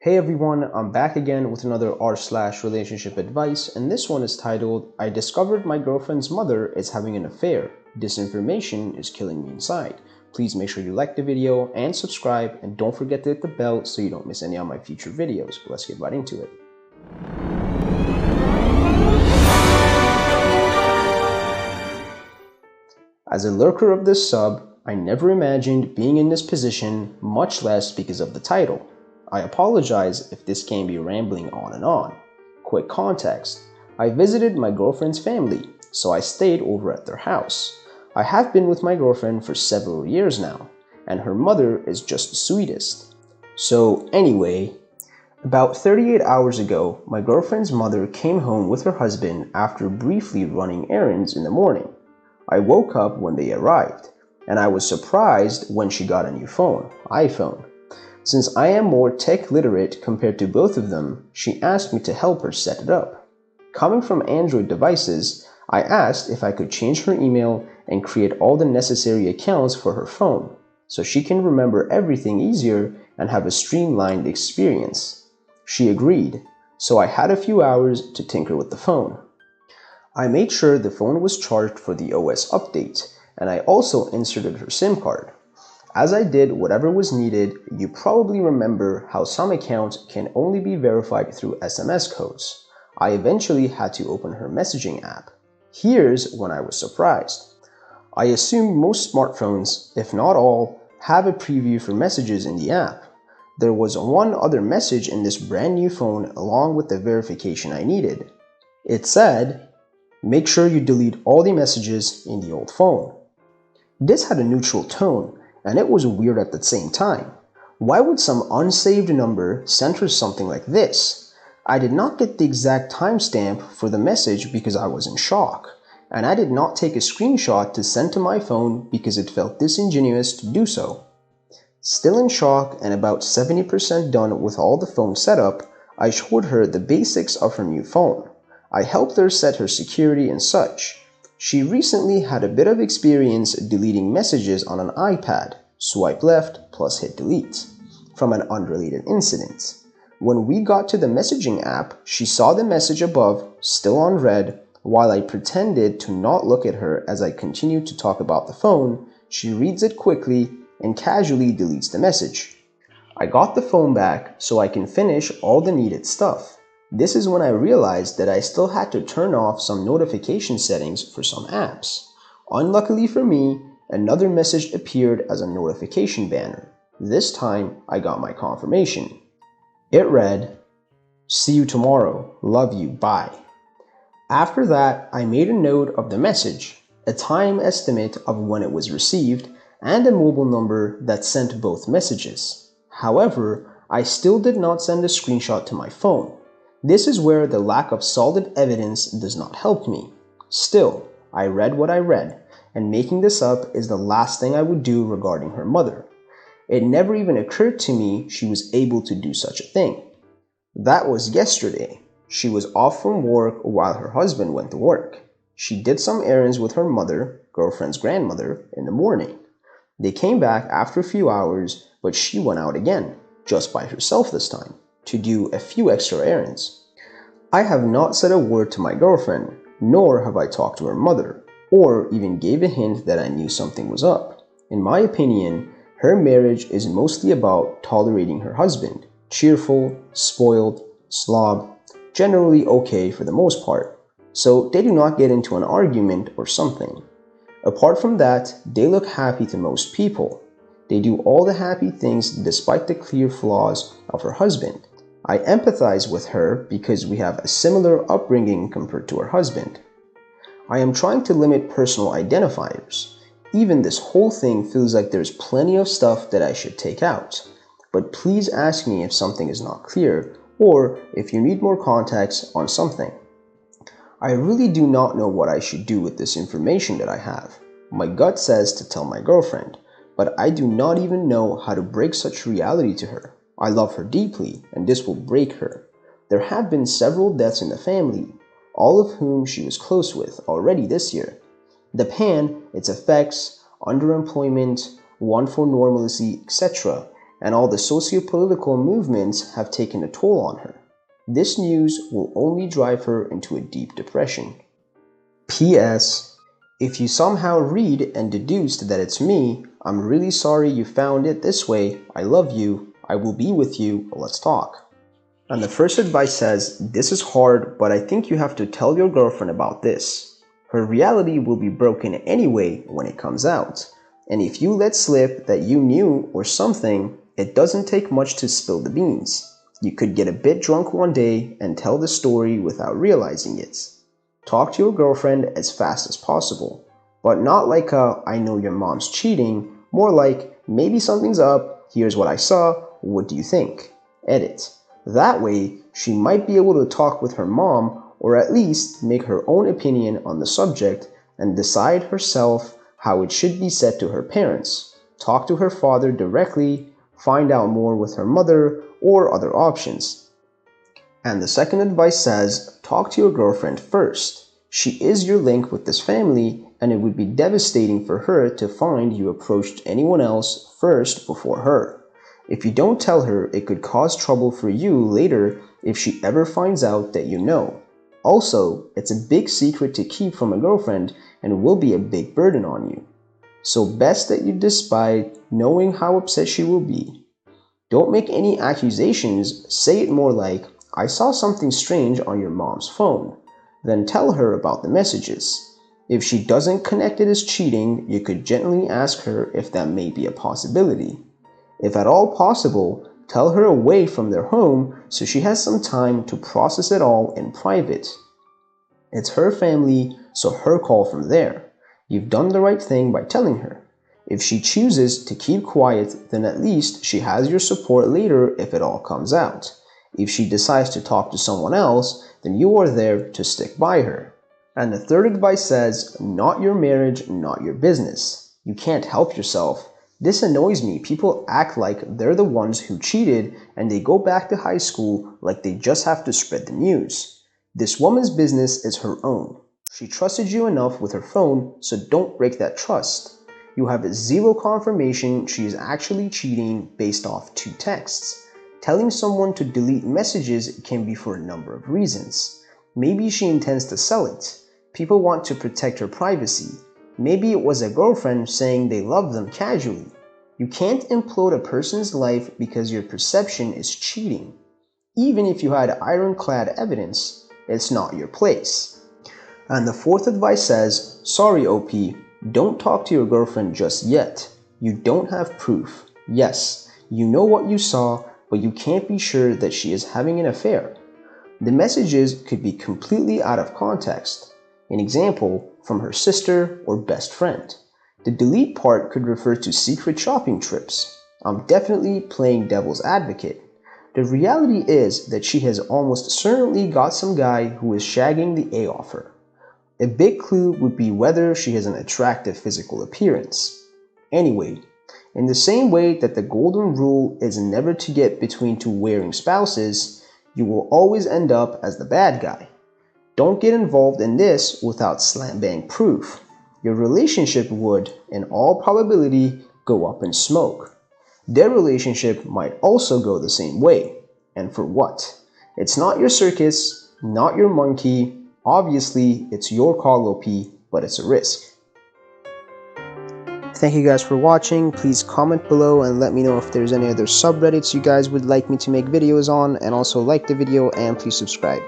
Hey everyone, I'm back again with another r/relationship advice, and this one is titled, I discovered my girlfriend's mother is having an affair. Disinformation is killing me inside. Please make sure you like the video and subscribe, and don't forget to hit the bell so you don't miss any of my future videos. But let's get right into it. As a lurker of this sub, I never imagined being in this position, much less because of the title. I apologize if this can be rambling on and on. Quick context. I visited my girlfriend's family, so I stayed over at their house. I have been with my girlfriend for several years now, and her mother is just the sweetest. So anyway, about 38 hours ago, my girlfriend's mother came home with her husband after briefly running errands in the morning. I woke up when they arrived, and I was surprised when she got a new iPhone. Since I am more tech literate compared to both of them, she asked me to help her set it up. Coming from Android devices, I asked if I could change her email and create all the necessary accounts for her phone, so she can remember everything easier and have a streamlined experience. She agreed, so I had a few hours to tinker with the phone. I made sure the phone was charged for the OS update, and I also inserted her SIM card. As I did whatever was needed, you probably remember how some accounts can only be verified through SMS codes. I eventually had to open her messaging app. Here's when I was surprised. I assume most smartphones, if not all, have a preview for messages in the app. There was one other message in this brand new phone along with the verification I needed. It said, "Make sure you delete all the messages in the old phone." This had a neutral tone, and it was weird at the same time. Why would some unsaved number send her something like this? I did not get the exact timestamp for the message because I was in shock, and I did not take a screenshot to send to my phone because it felt disingenuous to do so. Still in shock and about 70% done with all the phone setup, I showed her the basics of her new phone. I helped her set her security and such. She recently had a bit of experience deleting messages on an iPad, swipe left plus hit delete, from an unrelated incident. When we got to the messaging app, she saw the message above, still on red. While I pretended to not look at her as I continued to talk about the phone, she reads it quickly and casually deletes the message. I got the phone back so I can finish all the needed stuff. This is when I realized that I still had to turn off some notification settings for some apps. Unluckily for me, another message appeared as a notification banner. This time, I got my confirmation. It read, "See you tomorrow. Love you. Bye." After that, I made a note of the message, a time estimate of when it was received, and a mobile number that sent both messages. However, I still did not send a screenshot to my phone. This is where the lack of solid evidence does not help me. Still, I read what I read, and making this up is the last thing I would do regarding her mother. It never even occurred to me she was able to do such a thing. That was yesterday. She was off from work while her husband went to work. She did some errands with her mother, girlfriend's grandmother, in the morning. They came back after a few hours, but she went out again, just by herself this time, to do a few extra errands. I have not said a word to my girlfriend, nor have I talked to her mother, or even gave a hint that I knew something was up. In my opinion, her marriage is mostly about tolerating her husband, cheerful, spoiled, slob, generally okay for the most part, so they do not get into an argument or something. Apart from that, they look happy to most people. They do all the happy things despite the clear flaws of her husband. I empathize with her because we have a similar upbringing compared to her husband. I am trying to limit personal identifiers. Even this whole thing feels like there's plenty of stuff that I should take out. But please ask me if something is not clear or if you need more context on something. I really do not know what I should do with this information that I have. My gut says to tell my girlfriend, but I do not even know how to break such reality to her. I love her deeply, and this will break her. There have been several deaths in the family, all of whom she was close with already this year. The pan, its effects, underemployment, want for normalcy, etc., and all the socio-political movements have taken a toll on her. This news will only drive her into a deep depression. P.S. If you somehow read and deduced that it's me, I'm really sorry you found it this way. I love you. I will be with you. Let's talk. And the first advice says, this is hard, but I think you have to tell your girlfriend about this. Her reality will be broken anyway when it comes out. And if you let slip that you knew or something, it doesn't take much to spill the beans. You could get a bit drunk one day and tell the story without realizing it. Talk to your girlfriend as fast as possible, but not like a, I know your mom's cheating, more like, maybe something's up, here's what I saw, what do you think? Edit. That way, she might be able to talk with her mom, or at least make her own opinion on the subject and decide herself how it should be said to her parents. Talk to her father directly, find out more with her mother, or other options. And the second advice says, talk to your girlfriend first. She is your link with this family, and it would be devastating for her to find you approached anyone else first before her. If you don't tell her, it could cause trouble for you later if she ever finds out that you know. Also, it's a big secret to keep from a girlfriend and will be a big burden on you. So best that you despite knowing how upset she will be. Don't make any accusations, say it more like, I saw something strange on your mom's phone. Then tell her about the messages. If she doesn't connect it as cheating, you could gently ask her if that may be a possibility. If at all possible, tell her away from their home so she has some time to process it all in private. It's her family, so her call from there. You've done the right thing by telling her. If she chooses to keep quiet, then at least she has your support later if it all comes out. If she decides to talk to someone else, then you are there to stick by her. And the third advice says, not your marriage, not your business. You can't help yourself. This annoys me. People act like they're the ones who cheated and they go back to high school like they just have to spread the news. This woman's business is her own. She trusted you enough with her phone, so don't break that trust. You have zero confirmation she is actually cheating based off 2 texts. Telling someone to delete messages can be for a number of reasons. Maybe she intends to sell it. People want to protect her privacy. Maybe it was a girlfriend saying they love them casually. You can't implode a person's life because your perception is cheating. Even if you had ironclad evidence, it's not your place. And the fourth advice says, sorry OP, don't talk to your girlfriend just yet. You don't have proof. Yes, you know what you saw, but you can't be sure that she is having an affair. The messages could be completely out of context. An example, from her sister or best friend. The delete part could refer to secret shopping trips. I'm definitely playing devil's advocate. The reality is that she has almost certainly got some guy who is shagging the A off her. A big clue would be whether she has an attractive physical appearance. Anyway, in the same way that the golden rule is never to get between 2 wearing spouses, you will always end up as the bad guy. Don't get involved in this without slam-bang proof. Your relationship would, in all probability, go up in smoke. Their relationship might also go the same way. And for what? It's not your circus, not your monkey. Obviously, it's your call OP, but it's a risk. Thank you guys for watching. Please comment below and let me know if there's any other subreddits you guys would like me to make videos on, and also like the video and please subscribe.